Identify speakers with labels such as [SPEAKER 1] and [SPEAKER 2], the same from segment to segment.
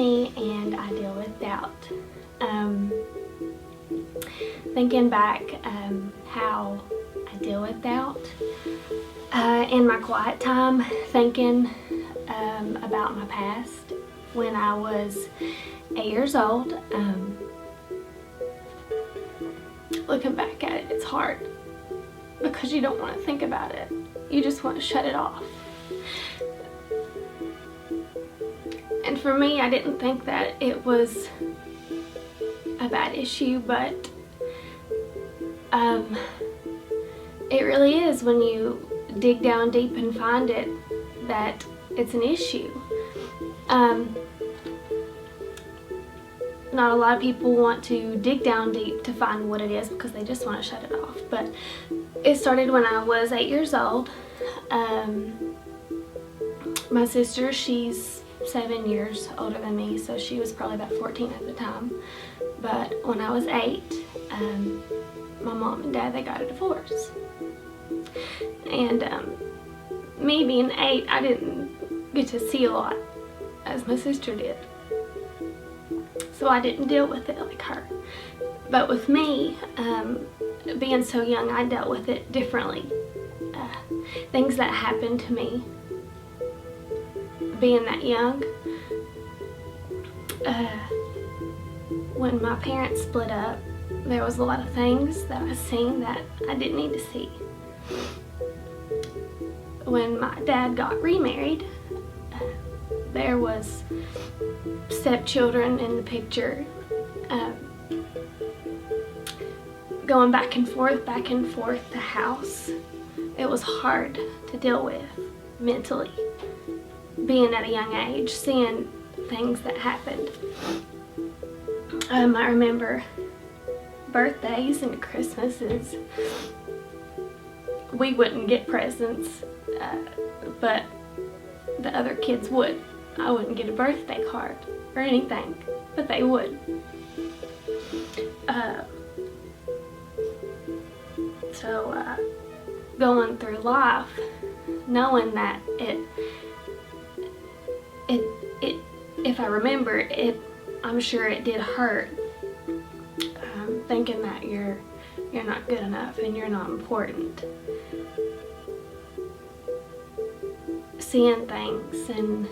[SPEAKER 1] me, and I deal with doubt. Thinking back how I deal with doubt in my quiet time, thinking about my past when I was 8 years old. Looking back at it, it's hard because you don't want to think about it. You just want to shut it off. And for me, I didn't think that it was a bad issue, but it really is when you dig down deep and find it that it's an issue. Not a lot of people want to dig down deep to find what it is because they just want to shut it off. But it started when I was 8 years old. My sister, she's 7 years older than me, so she was probably about 14 at the time. But when I was 8, my mom and dad, they got a divorce. And me being 8, I didn't get to see a lot as my sister did. So I didn't deal with it like her. But with me, being so young, I dealt with it differently. Things that happened to me being that young. When my parents split up, there was a lot of things that I seen that I didn't need to see. When my dad got remarried, there was stepchildren in the picture, going back and forth the house. It was hard to deal with mentally, being at a young age, seeing things that happened. I remember birthdays and Christmases. We wouldn't get presents, but the other kids would. I wouldn't get a birthday card or anything, but they would. So going through life, knowing that if I remember it, I'm sure it did hurt. Thinking that you're not good enough and you're not important. Seeing things and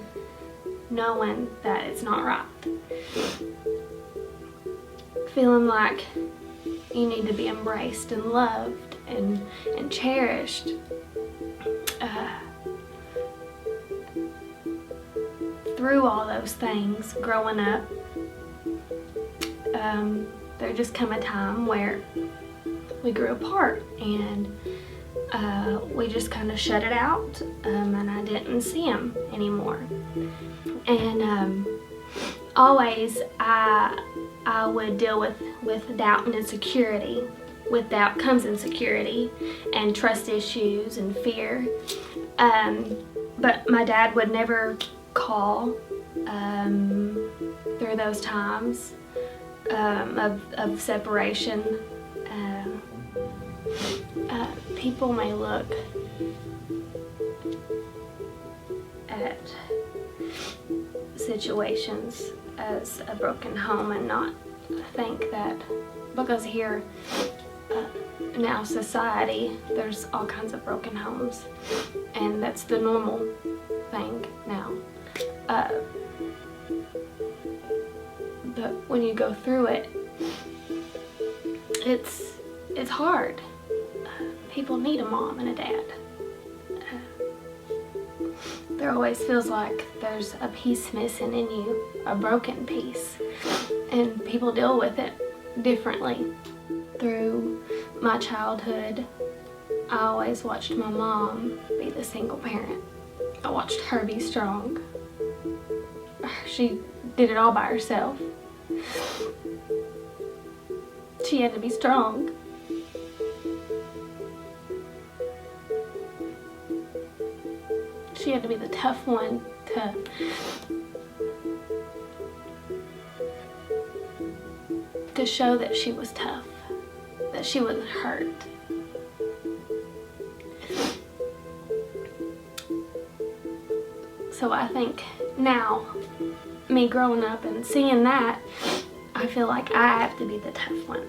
[SPEAKER 1] knowing that it's not right. Feeling like you need to be embraced and loved and cherished. Through all those things, growing up, there just come a time where we grew apart and we just kind of shut it out, and I didn't see him anymore. And always I would deal with doubt and insecurity. With doubt comes insecurity and trust issues and fear. But my dad would never call through those times of separation. People may look at situations as a broken home and not think that, because here in our society there's all kinds of broken homes and that's the normal thing now. But when you go through it, it's hard. People need a mom and a dad. There always feels like there's a piece missing in you, a broken piece, and people deal with it differently. Through my childhood, I always watched my mom be the single parent. I watched her be strong. She did it all by herself. She had to be strong. She had to be the tough one to show that she was tough, that she wasn't hurt. So I think now, me growing up and seeing that, I feel like I have to be the tough one.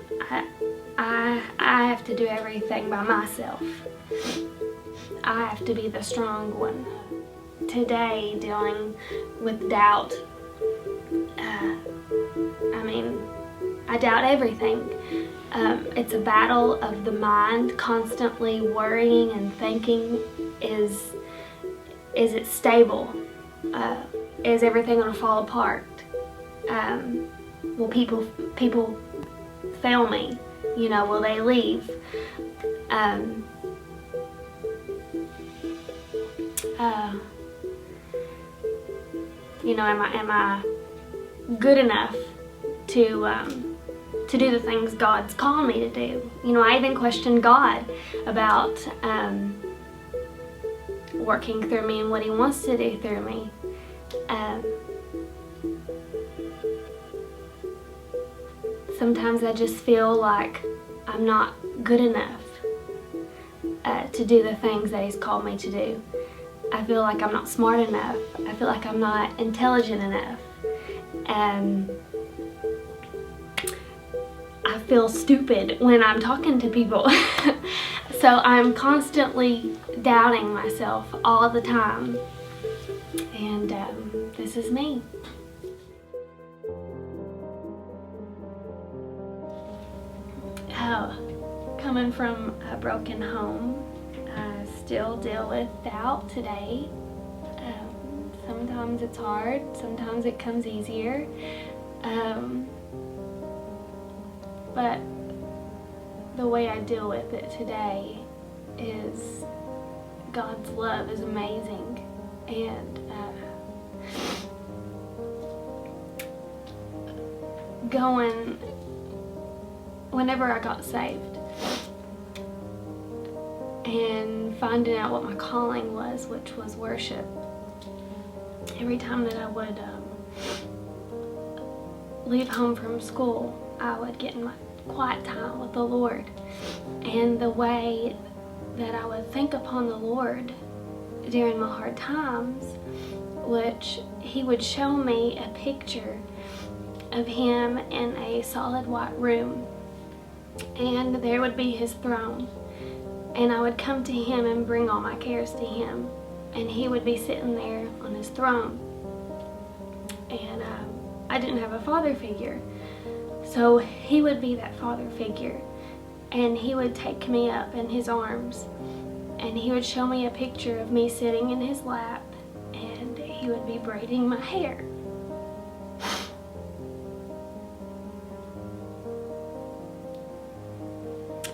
[SPEAKER 1] I have to do everything by myself. I have to be the strong one. Today, dealing with doubt, I doubt everything. It's a battle of the mind, constantly worrying and thinking, is it stable? Is everything gonna fall apart? Will people fail me? Will they leave? Am I good enough to do the things God's calling me to do? I even questioned God about working through me and what He wants to do through me. Sometimes I just feel like I'm not good enough to do the things that He's called me to do. I feel like I'm not smart enough. I feel like I'm not intelligent enough. I feel stupid when I'm talking to people. So I'm constantly doubting myself all the time. And this is me. Coming from a broken home, I still deal with doubt today. Sometimes it's hard, sometimes it comes easier. But the way I deal with it today is God's love is amazing. And whenever I got saved and finding out what my calling was, which was worship, every time that I would leave home from school, I would get in my quiet time with the Lord. And the way that I would think upon the Lord during my hard times, which He would show me a picture of Him in a solid white room, and there would be His throne, and I would come to Him and bring all my cares to Him, and He would be sitting there on His throne. And I didn't have a father figure, so He would be that father figure, and He would take me up in His arms, and He would show me a picture of me sitting in His lap, and He would be braiding my hair.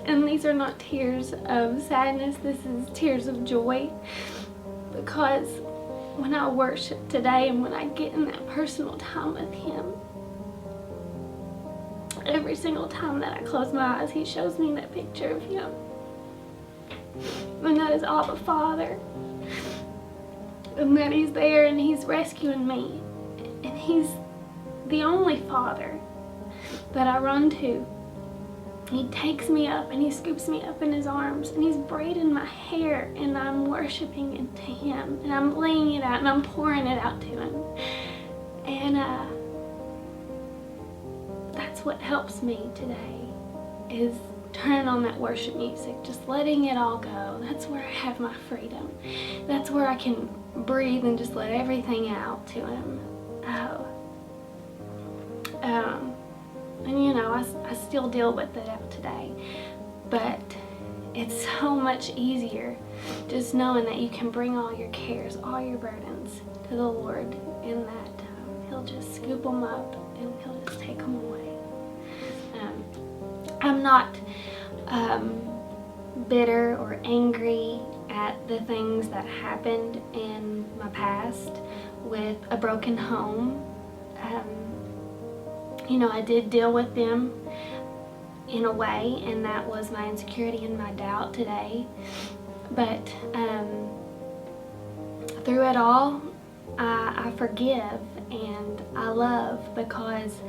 [SPEAKER 1] And these are not tears of sadness, this is tears of joy, because when I worship today and when I get in that personal time with Him, every single time that I close my eyes, He shows me that picture of Him. And that is Abba Father. And that He's there and He's rescuing me. And He's the only Father that I run to. He takes me up and He scoops me up in His arms and He's braiding my hair, and I'm worshiping into Him, and I'm laying it out and I'm pouring it out to Him. And that's what helps me today, is turning on that worship music, just letting it all go. That's where I have my freedom. That's where I can breathe and just let everything out to Him. And I still deal with it out today, but it's so much easier just knowing that you can bring all your cares, all your burdens to the Lord, and that He'll just scoop them up and He'll just take them away. I'm not bitter or angry at the things that happened in my past with a broken home. I did deal with them in a way, and that was my insecurity and my doubt today. But through it all, I forgive and I love, because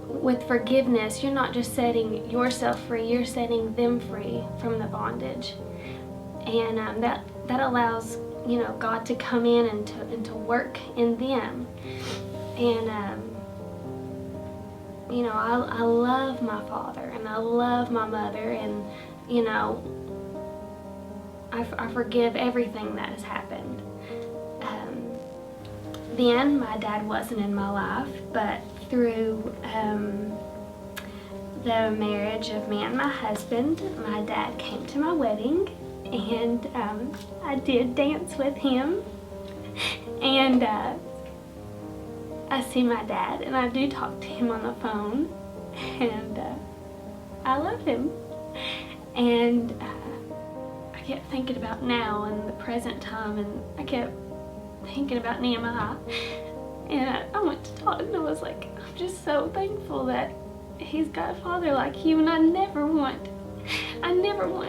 [SPEAKER 1] with forgiveness, you're not just setting yourself free, you're setting them free from the bondage. And that allows God to come in and to work in them. And you know, I love my father and I love my mother, and you know, I forgive everything that has happened. Then my dad wasn't in my life, but through the marriage of me and my husband, my dad came to my wedding, and I did dance with him, and I see my dad and I do talk to him on the phone, and I love him. And I kept thinking about now and the present time, and I kept thinking about Nehemiah, and I went to Todd and I was like, I'm just so thankful that he's got a father like you, and I never want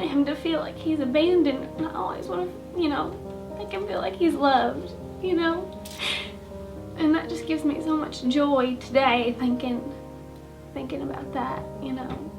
[SPEAKER 1] him to feel like he's abandoned. I always want to, you know, make him feel like he's loved, you know. And that just gives me so much joy today, thinking about that, you know.